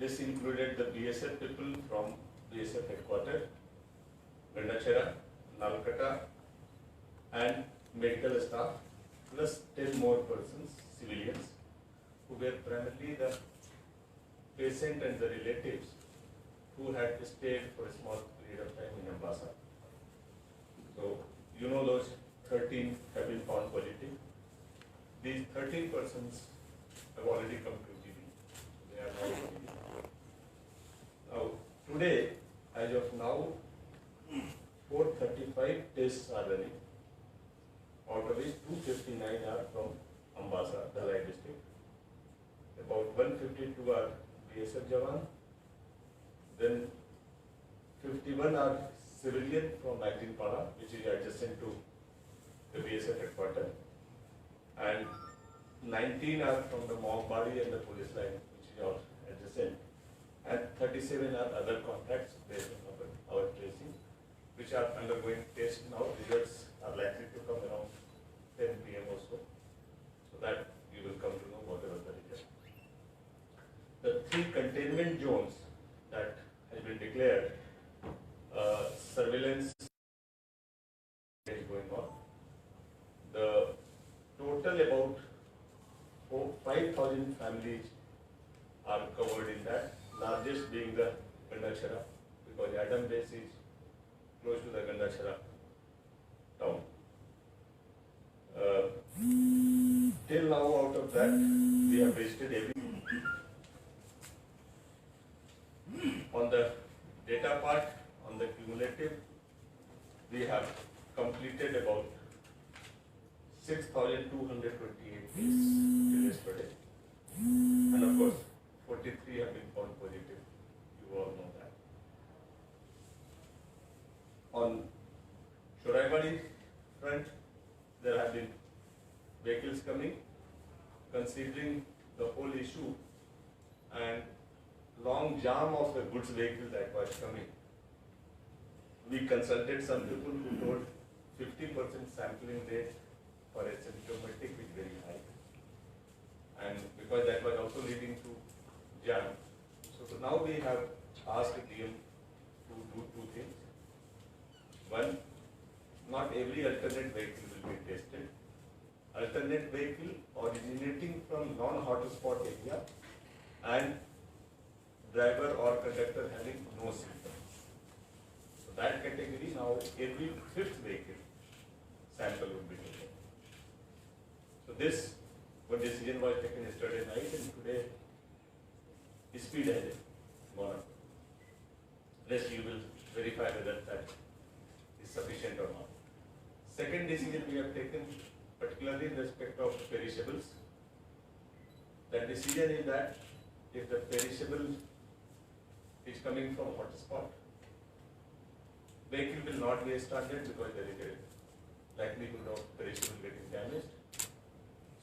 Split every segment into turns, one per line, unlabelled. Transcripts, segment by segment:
This included the BSF people from BSF headquarters, Gandachara, Nalkata, and medical staff, plus 10 more persons, civilians, who were primarily the patient and the relatives who had stayed for a small period of time in Ambassa. So, you know, those 13 have been found positive. These 13 persons have already come to GB. They are now positive. Now, today, as of now, 435 tests are running, out of which 259 are from Ambassa, Dhalai district. About 152 are BSF Jawan. Then 51 are civilian from Magdinpara, which is adjacent to the BSF headquarters. And 19 are from the Mohambari and the police line, which is all adjacent. And 37 are other contacts based on our tracing, which are undergoing tests now. Results are likely to come around 10 p.m. or so. So that you will come to know whatever the result. The 3 containment zones that has been declared, surveillance is going on. The total about 5,000 families are covered in that, largest being the Gandachara, because Adam Base is close to the Gandachara town. Till now, out of that, we have visited every. On the data part, on the cumulative, we have completed about 6,228 days till yesterday. And of course, 43 have been found positive. You all know that. On Shoraibari front, there have been vehicles coming. Considering the whole issue and long jam of the goods vehicle that was coming, we consulted some people who told 50% sampling rate for asymptomatic is very high. And because that was also leading to jam. So now we have asked DM to do 2 things. One, not every alternate vehicle will be tested. Alternate vehicle originating from non-hotspot area and driver or conductor having no symptoms. So that category now, every 5th vehicle sample would be taken. So this one decision was taken yesterday night, and today speed has gone up. Rest you will verify whether that is sufficient or not. Second decision we have taken, particularly in respect of perishables. That decision is that if the perishable is coming from hotspot, vehicle will not be started because there is a likelihood of perishable getting damaged.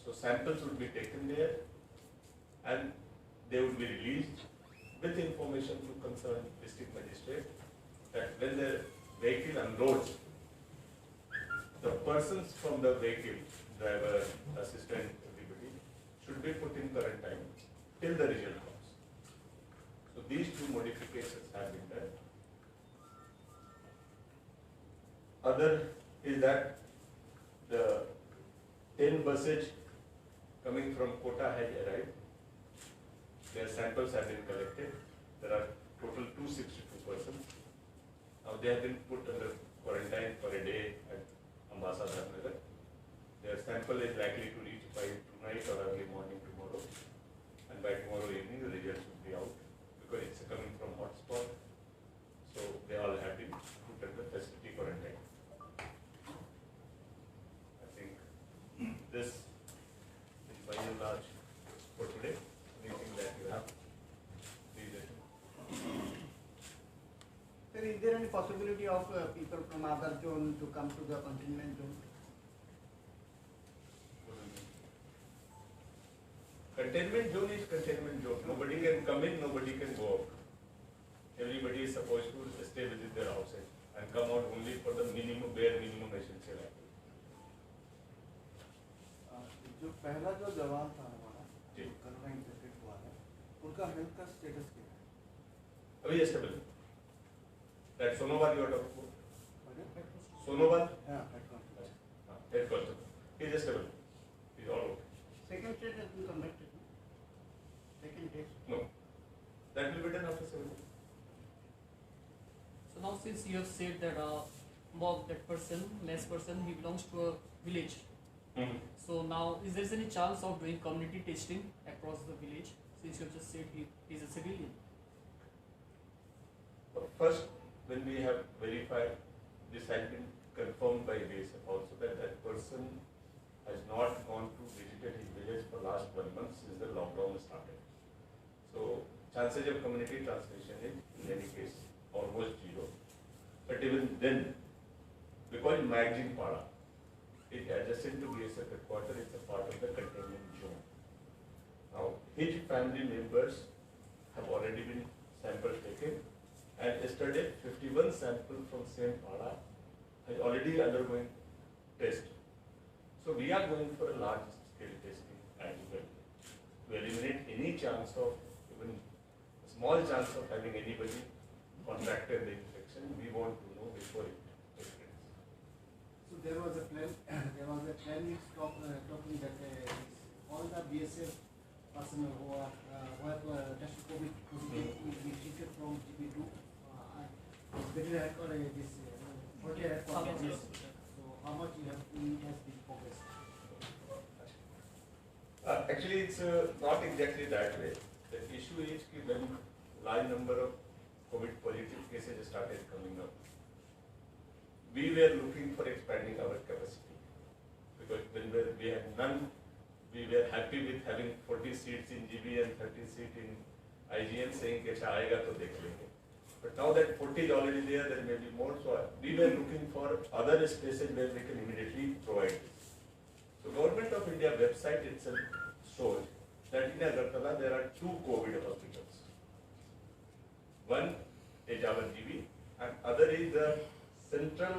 So samples would be taken there and they would be released with information to concerned district magistrate that when the vehicle unloads, the persons from the vehicle, driver, assistant, everybody, should be put in quarantine till the result comes. So these 2 modifications have been done. Other is that the 10 buses coming from Kota has arrived. Their samples have been collected. There are total 262 persons. Now they have been put under quarantine for a day at Ambassa Dhanagar. Their sample is likely to reach by tonight or early morning tomorrow. And by tomorrow evening the results will be out because it's coming from hotspot. So they all have been put under facility quarantine. I think this is by and large for today. Anything that you have, please let me know.
Sir, is there any possibility of people from other zone to come to the containment zone?
Containment zone is containment zone. Nobody can come in, nobody can go out. Everybody is supposed to stay within their houses and come out only for the minimum, bare minimum essential activity.
जो पहला जो जवान था हमारा
जी,
corona infected हुआ है, उनका health का स्टेटस क्या है?
अभी stable that Sonowal you are talking
Pardon?
Sonowal
Yeah, head constable.
Head constable he is stable he is all okay
Second stage has been conducted. No? Second test.
No that will be done after 7 days.
So now since you have said that Bob, that person, less person, he belongs to a village. So now, is there any chance of doing community testing across the village? Since you have just said he is a civilian.
First, when we have verified, this has been confirmed by BSF also that that person has not gone to visited his village for last 1 month since the lockdown started. So chances of community transmission is in any case almost zero. But even then, because Magazine Pada is adjacent to BSF headquarters, it's a part of the containment zone. Now, his family members have already been samples taken, and yesterday 51 samples from same Pada has already undergoing test. So we are going for a large scale testing as well to eliminate any chance of even a small chance of having anybody contracted the infection. We want to know before it spreads.
So there was a plan. There was a plan which talking that all the BSF personnel who have tested COVID positive will be treated from GB2. Better had got this 40 had got this. So how much it has been progressed?
Actually, it's not exactly that way. The issue is that when large number of COVID positive cases started coming up, we were looking for expanding our capacity because when we had none, we were happy with having 40 seats in GB and 30 seats in IGN, saying कि अच्छा आएगा तो देख लेंगे. But now that 40 is already there, there may be more. So we were looking for other spaces where we can immediately provide this. So Government of India website itself shows that in Agartala there are 2 COVID hospitals. One is our GB and other is the central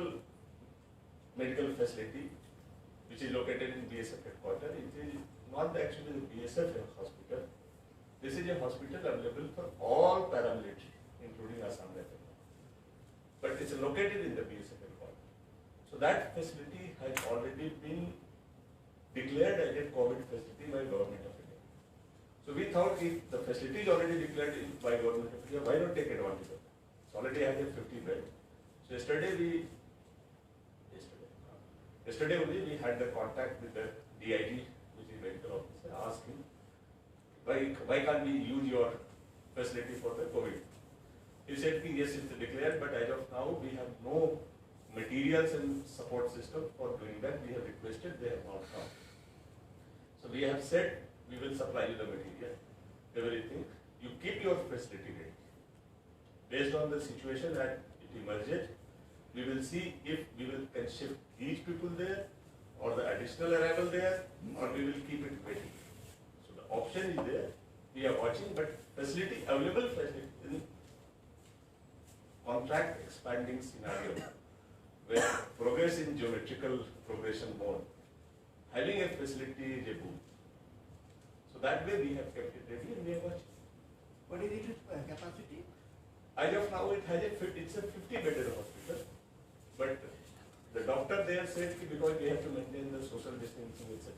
medical facility which is located in BSF headquarters. It is not actually the BSF hospital. This is a hospital available for all paramilitary, including Assam Rifle. But it's located in the BSF headquarters. So that facility has already been declared as a COVID facility by Government of India. So we thought if the facility is already declared by Government of India, why not take advantage of it? It's already has a 50 bed. So yesterday only we had the contact with the DIG, which is medical officer, asked him, why can't we use your facility for the COVID? He said, yes, it's declared, but as of now we have no materials and support system for doing that. We have requested, they have not come. So we have said, we will supply you the material, everything. You keep your facility ready. Based on the situation that it emerges, we will see if we can shift these people there or the additional arrival there, or we will keep it ready. So the option is there. We are watching, but facility available facility in contract expanding scenario where progress in geometrical progression mode, having a facility is a boom. So that way we have kept it ready and we are watching.
What is its capacity?
As of now, it's a 50-bedded hospital, but the doctor there said that because we have to maintain the social distancing, etc.,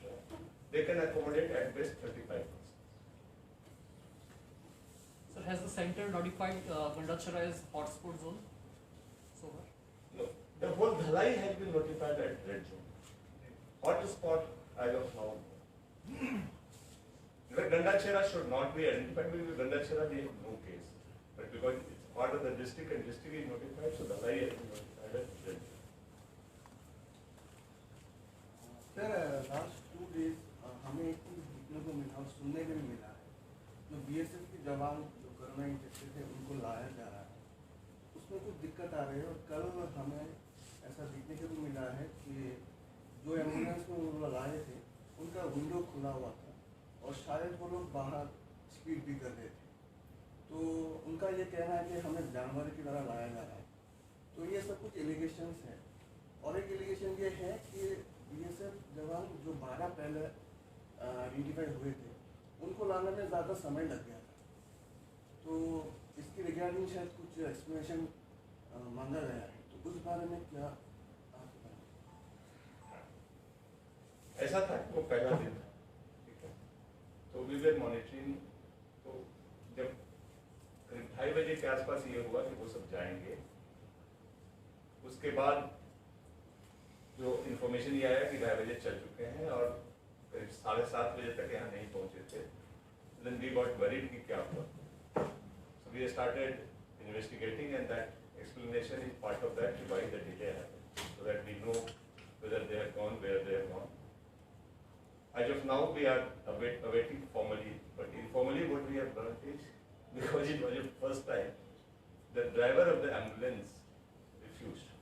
they can accommodate at best 35%.
So has the center notified Gandachara as hotspot zone so far?
No, the whole Dhalai has been notified at red zone. Hotspot as of now. Gandachara should not be identified because Gandachara we have no case, but because it's part of the district and district is notified, so Dhalai has been notified at red zone.
Sir, last 2 days हमें एक चीज देखने को मिला और सुनने में भी मिला है, जो BSF के जवान जो कोरोना इन्फेक्टेड थे उनको लाया जा रहा है, उसमें कुछ दिक्कत आ रही है. और कल हमें ऐसा देखने को भी मिला है कि जो एम्बुलेंस में वो लाए थे उनका विंडो खुला हुआ था और शायद वो लोग बाहर स्पीड भी कर रहे थे. तो उनका ये कहना है कि हमें जानवर की तरह लाया जा रहा है. तो ये सब कुछ एलिगेशंस हैं. और एक एलिगेशन ये है कि BSF जवान जो 12 पहले आइडेंटिफाई हुए थे उनको लाने में ज़्यादा समय लग गया था. तो इसके रिगार्डिंग शायद कुछ एक्सप्लेनेशन मांगा गया है, तो उस बारे में क्या आप बताएं?
ऐसा था कि वो पहला दिन था, ठीक है, तो वी वर मॉनिटरिंग। तो जब करीब 2:30 बजे के आसपास ये हुआ कि वो सब जाएंगे, उसके बाद जो इन्फॉर्मेशन ये आया कि 2:30 बजे चल चुके हैं और करीब 7:30 बजे तक यहाँ नहीं पहुंचे थे। Then we got worried कि क्या हुआ, so we started investigating and that explanation is part of that why the delay happened, so that we know whether they have gone, where they have gone. As of now, we are awaiting formally, but informally what we have learned is, because it was the first time, the driver of the ambulance refused.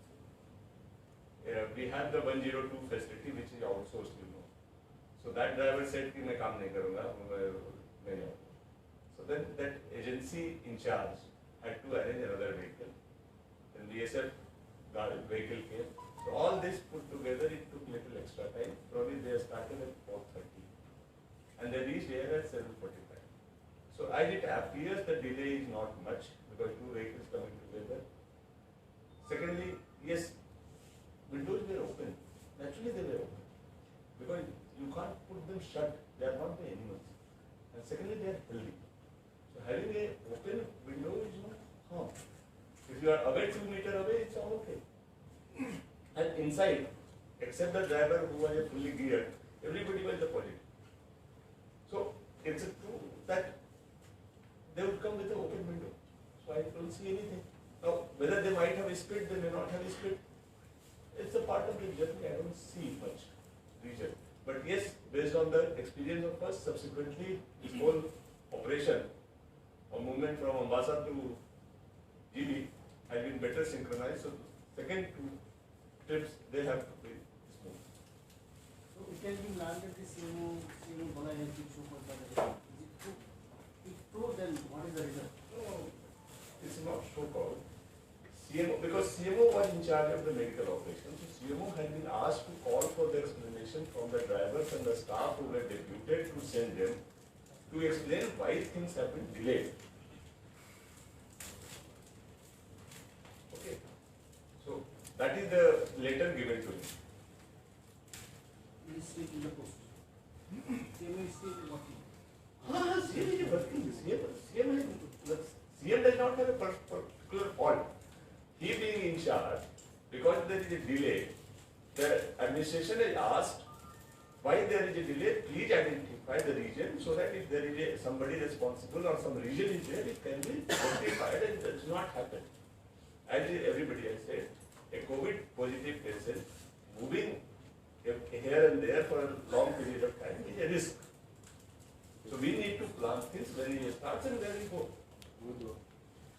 We have the 102 facility which is outsourced, you know. So that driver said कि मैं काम नहीं करूँगा, मैं जाऊँ. So then that agency in charge had to arrange another vehicle. Then BSF vehicle came. So all this put together, it took little extra time. Probably they started at 4:30, and they reached here at 7:45. So as it appears, the delay is not much because two vehicles coming together. Secondly, yes, windows were open. Naturally, they were open because you can't put them shut. They are not the animals. And secondly, they are healthy. So having a open window is not harm. If you are away 2 meters away, it's all okay. And inside, except the driver who was fully geared, everybody was the positive. So it's true that they would come with an open window. So I don't see anything. Now, whether they might have split, they may not have split. It's a part of the journey. I don't see much reason. But yes, based on the experience of us, subsequently, this whole operation or movement from Ambassa to GB has been better synchronized. So second two trips, they have to be smooth.
So it has been learned that the CMO Bala has been so far that is it true? If true, then what is the result?
No, it's not so called. CMO, because CMO was in charge of the medical operations, so CMO had been asked to call for the explanation from the drivers and the staff who were deputed to send them to explain why things have been delayed. Okay, so that is the letter given to me.
It is still in the post. CMO is still working.
CM is working. CM does not have a particular fault. He being in charge, because there is a delay, the administration has asked why there is a delay. Please identify the region so that if there is somebody responsible or some region is there, it can be rectified, and it does not happen. As everybody has said, a COVID positive patient moving here and there for a long period of time is a risk. So we need to plan things when he starts and where we go.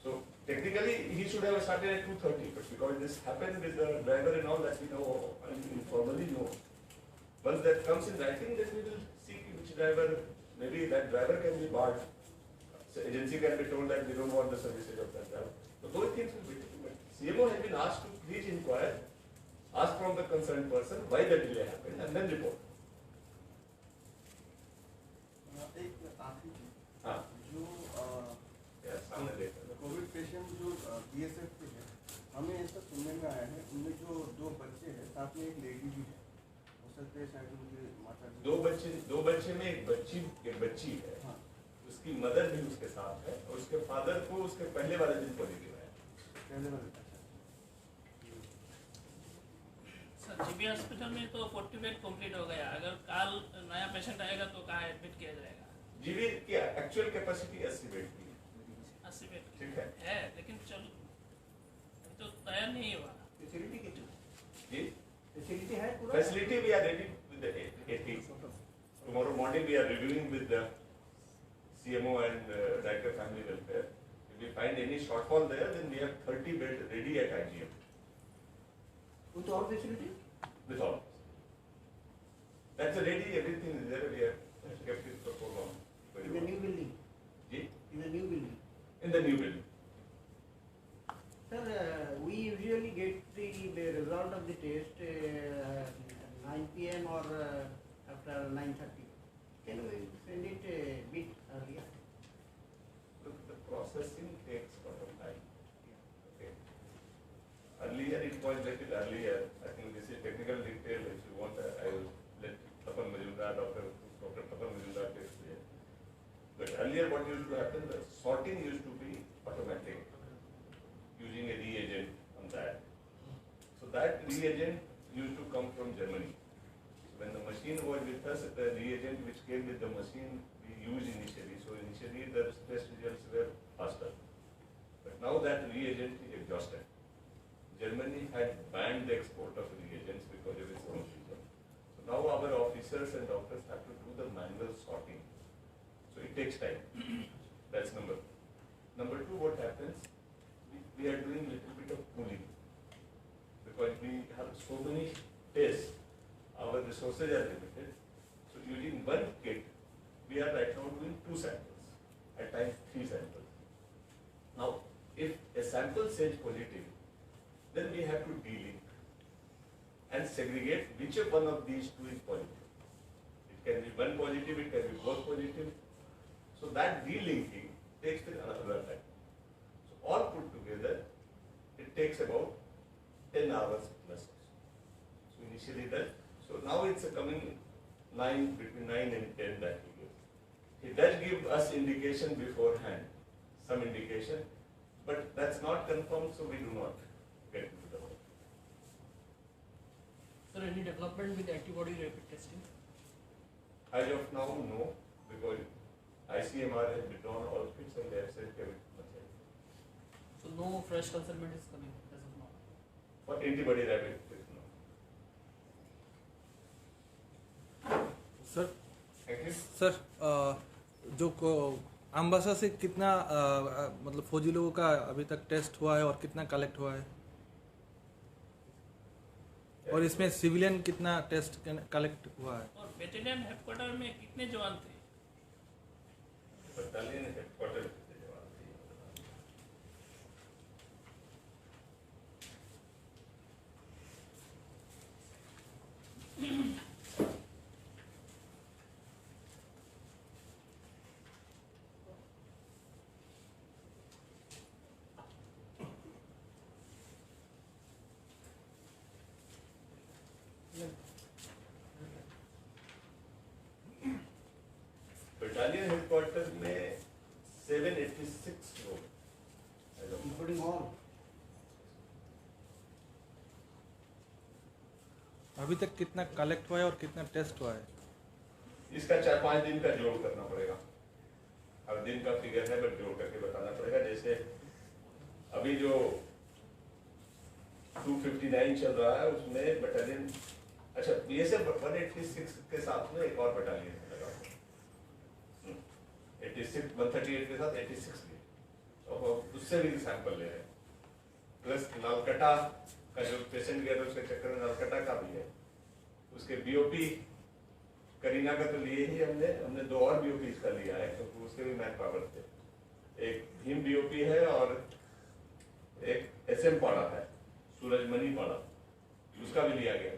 So technically he should have started at 2:30, but because this happened with the driver and all that, we know and informally know. Once that comes in writing, then we will see which driver, maybe that driver can be barred. So agency can be told that we don't want the services of that driver. So those things will be different. CMO has been asked to please inquire, ask from the concerned person why the delay happened, and then report.
एक आखिरी चीज,
हाँ,
जो
सामने देखा
Covid patient जो BSF के हैं, हमें ऐसा सुनने में आया है, उनमें जो 2 बच्चे हैं, साथ में एक लेडी भी है, हो सकते हैं शायद उनके माता जी।
दो बच्चे में एक बच्ची है,
हाँ,
उसकी मदर भी उसके साथ है, और उसके फादर को उसके पहले वाले दिन पॉजिटिव है।
पहले वाले
सर जीबी हॉस्पिटल में तो 40 बेड कंप्लीट हो गया, अगर कल नया पेशेंट आएगा तो कहाँ एडमिट किया जाएगा?
जीबी की एक्चुअल कैपेसिटी 80 बेड की है।
80 बेड
ठीक है,
लेकिन चलो अभी तो तैयार नहीं हुआ।
फैसिलिटी कितनी?
जी
फैसिलिटी है पूरा?
Facility we are ready with the 80. Tomorrow morning we are reviewing with the CMO and Director Family Welfare. If we find any shortfall there, then we have 30 bed ready at IGM.
With all facility?
With all. That's ready, everything is there, we have kept it for so long.
In the new building?
Ji?
In the new building?
In the new building.
Sir, we usually get the result of the test 9 p.m. or after 9:30. Can we send it a bit earlier?
The process earlier what used to happen, the sorting used to be automatic, using a reagent on that. So that reagent used to come from Germany. So when the machine was with us, the reagent which came with the machine we used initially. So initially the test results were faster. But now that reagent is exhausted. Germany had banned the export of reagents because of its own reason. So now our officers and doctors have to do the manual sorting. So it takes time. That's number. Number two, what happens? We are doing little bit of pooling. Because we have so many tests, our resources are limited. So using one kit, we are right now doing 2 samples, at times 3 samples. Now, if a sample says positive, then we have to delink and segregate which of one of these two is positive. It can be one positive, it can be both positive. So that delinking takes another time. So all put together, it takes about 10 hours plus. So initially that, so now it's coming between 9 and 10 that he gives. He does give us indication beforehand, some indication, but that's not confirmed, so we do not get into the work.
Sir, any development with antibody rapid testing?
As of now, no, because ICMR has withdrawn all kits and they have said give it much help.
So no fresh consignment is coming as of now.
For antibody rapid test, no.
Sir
Thank you.
Sir जो अम्बासा से कितना मतलब फौजी लोगों का अभी तक test हुआ है और कितना कलेक्ट हुआ है और इसमें सिविलियन कितना टेस्ट कलेक्ट हुआ है
और बटालियन हेडक्वार्टर में कितने जवान थे?
बटालियन हेडक्वार्टर से जवाब दिए। बटालियन हेडक्वार्टर में 786 लोग as of now.
including all.
अभी तक कितना कलेक्ट हुआ है और कितना टेस्ट हुआ है
इसका 4-5 दिन का जोड़ करना पड़ेगा। हर दिन का फिगर है बट जोड़ करके बताना पड़ेगा। जैसे अभी जो 259 चल रहा है उसमें बटालियन, अच्छा बीएसएफ 186 के साथ में एक और बटालियन लगा 86 138 के साथ 86 भी, तो उससे भी सैंपल ले रहे हैं। प्लस नालकटा का जो पेशेंट गया था उसके चक्कर में नालकटा का भी है। उसके बीओपी करीना का तो लिए ही हमने 2 और बीओपी का लिया है क्योंकि उसके भी मैन पावर थे। एक भीम बीओपी है और एक एसएम पाड़ा है, सूरजमणि पाड़ा, उसका भी लिया गया।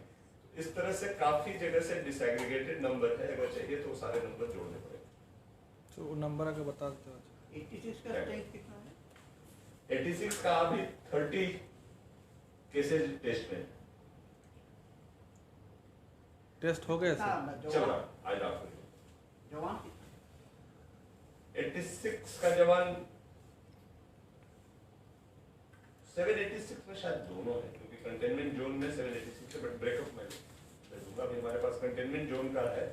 इस तरह से काफी जगह से डिसएग्रीगेटेड नंबर है, अगर चाहिए तो सारे नंबर जोड़ने पड़ेंगे।
तो वो नंबर आके बता देते हो
86 का स्ट्रेंथ कितना है?
86 का अभी 30 केसेज टेस्ट में
टेस्ट हो गए सर
चल रहा आज रात को।
जवान कितना?
86 का जवान 786 में शायद दोनों है क्योंकि कंटेनमेंट जोन में 786 है बट ब्रेकअप में मैं दूंगा। अभी हमारे पास कंटेनमेंट जोन का है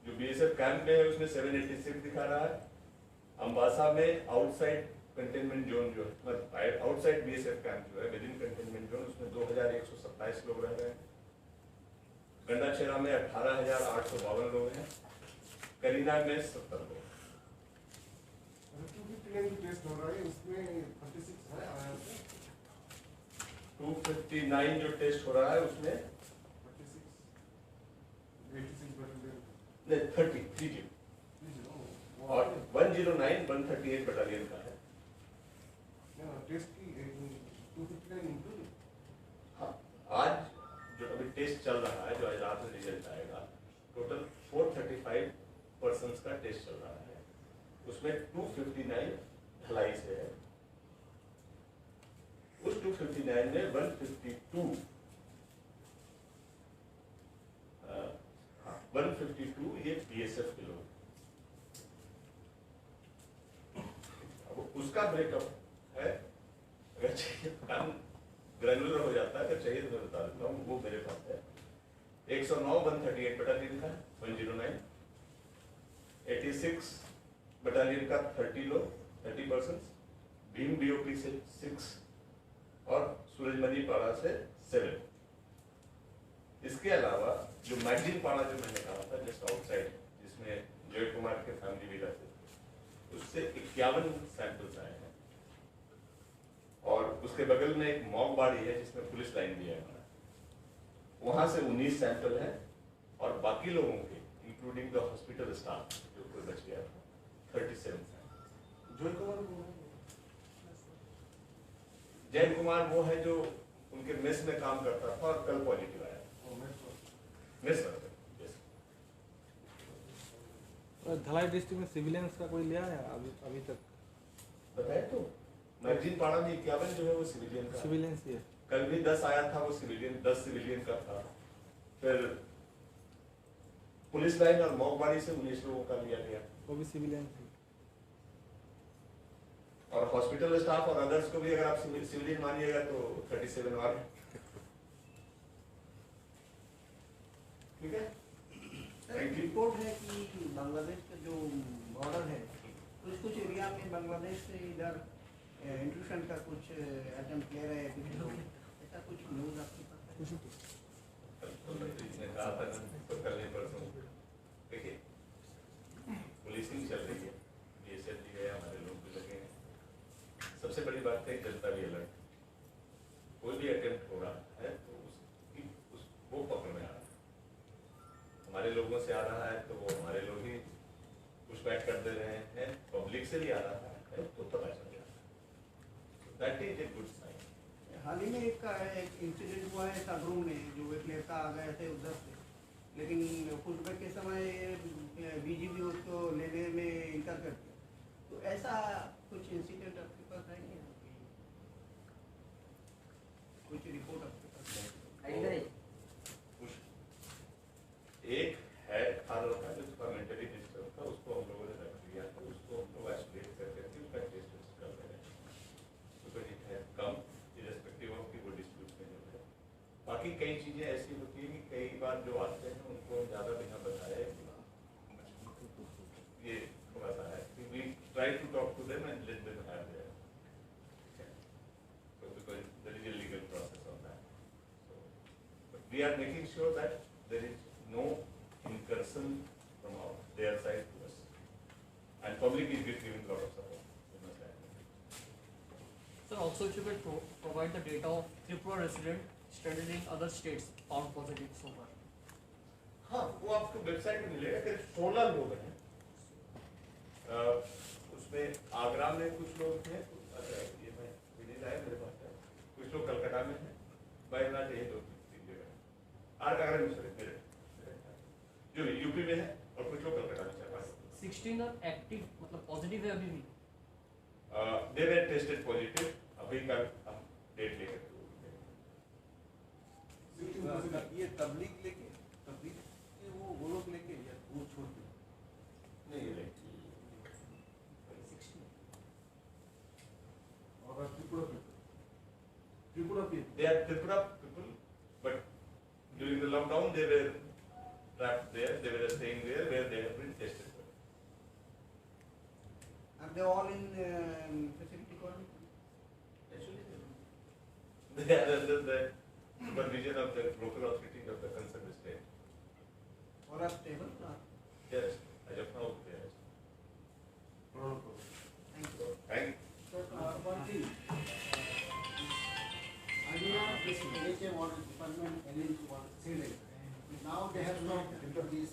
जो बीएसएफ कैंप में है उसमें 786 दिखा रहा है। अम्बासा में आउटसाइड कंटेनमेंट जोन जो मतलब आउटसाइड बीएसएफ कैंप जो है विद इन कंटेनमेंट जोन उसमें 2127 लोग रह रहे हैं। गंडाचेरा में 18,852 लोग हैं। करीना में 70 लोग।
259 टेस्ट हो रहा है उसमें 36 है आया था
259 जो टेस्ट हो रहा है उसमें
36 86 बटालियन
नहीं 30 और 109 138 बटालियन का है।
टेस्ट की 259 इंक्लूड।
हाँ, आज जो अभी टेस्ट चल रहा है जो आज रात में रिजल्ट आएगा टोटल 435 पर्सन्स का टेस्ट चल रहा है उसमें 259 ढलाई से है। उस 259 में 152 ये बीएसएफ के लोग उसका ब्रेकअप है, अगर चाहिए काम ग्रैनुलर हो जाता है, अगर चाहिए तो मैं बता देता हूँ, वो मेरे पास है। 109 138 बटालियन का 109, 86 बटालियन का 30%, भीम बीओपी से 6 और सूरजमणि पाड़ा से 7। इसके अलावा जो मैगजीन पाड़ा जो मैंने कहा था जस्ट आउटसाइड, जिसमें जय कुमार के फैमिली भी रहते थे, उससे 51 सैंपल्स आए हैं। और उसके बगल में एक मॉग बाड़ी है जिसमें पुलिस लाइन भी है हमारा, वहां से 19 सैंपल है। और बाकी लोगों के इंक्लूडिंग द हॉस्पिटल स्टाफ जो कोई बच गया था 37 सैंपल।
जय कुमार को
जैन कुमार वो है जो उनके मेस में काम करता था और कल पॉजिटिव आया। Mess worker, yes.
Dhalai district में सिविलियंस का कोई लिया है अभी तक?
बताया तो, मैगजीन पाड़ा में 51 जो है वो सिविलियन का।
सिविलियंस ही है।
कल भी 10 आया था, वो सिविलियन 10 सिविलियन का था। फिर पुलिस लाइन और मॉगबाड़ी से 19 लोगों का लिया गया,
वो भी सिविलियंस ही।
और हॉस्पिटल स्टाफ और अदर्स को भी अगर आप सिविलियन मानिएगा तो 37 और। ठीक है,
एक रिपोर्ट है कि बांग्लादेश का जो बॉर्डर है कुछ एरिया में बांग्लादेश से इधर इंट्रूशन का कुछ अटेम्प्ट ले रहे हैं कुछ लोग, ऐसा कुछ न्यूज़ आपके पास है?
इसने कहा था तो कल नहीं परसों, देखिए पुलिसिंग चल रही है, बीएसएफ भी है, हमारे लोग भी लगे हैं। सबसे बड़ी बात है जनता भी अलर्ट, कोई भी अटेम्प्ट हो रहा है तो वो पकड़ में आ रहा है। हमारे लोगों से आ रहा है तो वो हमारे लोग ही पुशबैक कर दे रहे हैं, पब्लिक से भी आ रहा है तो पता चल जाता है। That is a good sign.
हाल ही में एक इंसिडेंट हुआ है सागरूम में, जो एक लड़का आ गए थे उधर से, लेकिन पुशबैक के समय बीजीपी उसको लेने में इनकार कर दिया। तो ऐसा कुछ इंसिडेंट आपके पास है क्या? कुछ रिपोर्ट आपके पास है?
एक है खाना का जो थोड़ा मेंटली डिस्टर्ब था, उसको हम लोगों ने रख लिया था, उसको हम लोग आइसोलेट करके उसका टेस्ट कर रहे हैं, बिकॉज इट है कम इरेस्पेक्टिव ऑफ की वो डिस्प्यूट में जो है। बाकी कई चीजें ऐसी होती है कि कई बार जो आते हैं उनको ज्यादा बिना बताए ये थोड़ा सा है कि we try to talk to them and let them have there, so because there is a legal process on that, so but we are making sure that there is no incursion from their side to us, and public is giving a lot of support.
Sir, also if you could provide the data of Tripura resident stranded in other states found positive so far.
हाँ, वो आपको website पे मिलेगा। करीब 16 लोग हैं, उसमें आगरा में कुछ लोग हैं, ये मैं विनीत आया मेरे पास है, कुछ लोग कलकत्ता में हैं, बायनाट ये 2-3 जगह आगरा में मेरे जो यूपी में है, और कुछ लोग कलकत्ता में 4-5।
16 are active, मतलब पॉजिटिव है अभी भी?
दे वर टेस्टेड पॉजिटिव, अभी कल हम डेट लेकर
ये तबलीग लेके वो लोग लेके या वो छोड़ के
नहीं ले।
और Tripura
They are Tripura people, but during the lockdown they were trapped there. They were staying there where they have been tested.
Are they all in facility quarantine?
Actually, they are under the supervision of the local authority of the concerned state.
All are stable?
Yes, as of now they are.
Thank you.
Thank you.
So, one thing, earlier this NHA water department, NHA water said it. Now they have not entered this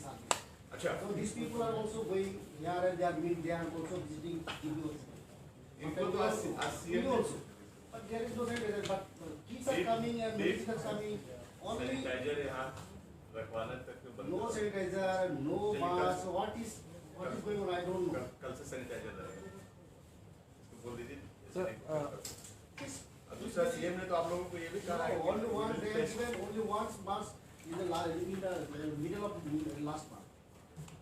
army.
अच्छा,
So these people are also going here and they are meeting, they are also visiting GP also.
इनको तो आज
We also. But there is no sanitizer, but kids are coming and medicines are coming. Only
sanitiser यहाँ रखवाने तक तो बंद
no
है।
sanitizer, no mask. What is going on? I don't know.
कल से सैनिटाइजर रहेगा, इसको बोल दीजिए।
This
दूसरा सीएम ने तो आप लोगों को ये भी कहा है
only one they have given only one mask in the middle of the last month.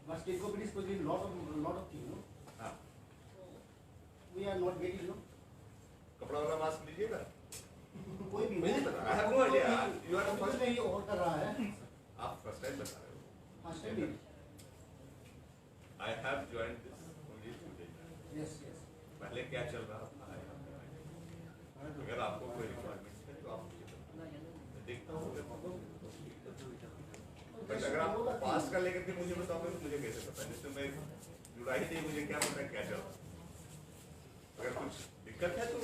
But state government is putting lot of things, no?
हाँ,
we are not getting, no?
कपड़ा वाला मास्क लीजिएगा।
कोई भी
मुझे पता, I have no idea. You are the
अभी तो
first.
नहीं और कर रहा है।
आप फर्स्ट टाइम बता रहे हो।
First time नहीं।
I have joined this only 2 days.
Yes, yes.
पहले क्या चल रहा था I have no idea. अगर आपको कोई रिक्वायरमेंट्स है तो आप मुझे बताइए। मैं देखता हूँ बट अगर आप पास का लेकर के मुझे बताओगे तो मुझे कैसे पता है? जिससे मैं जुड़ा ही नहीं, मुझे क्या पता क्या चल रहा है। अगर कुछ दिक्कत है तो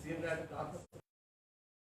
सीएम ने कहा था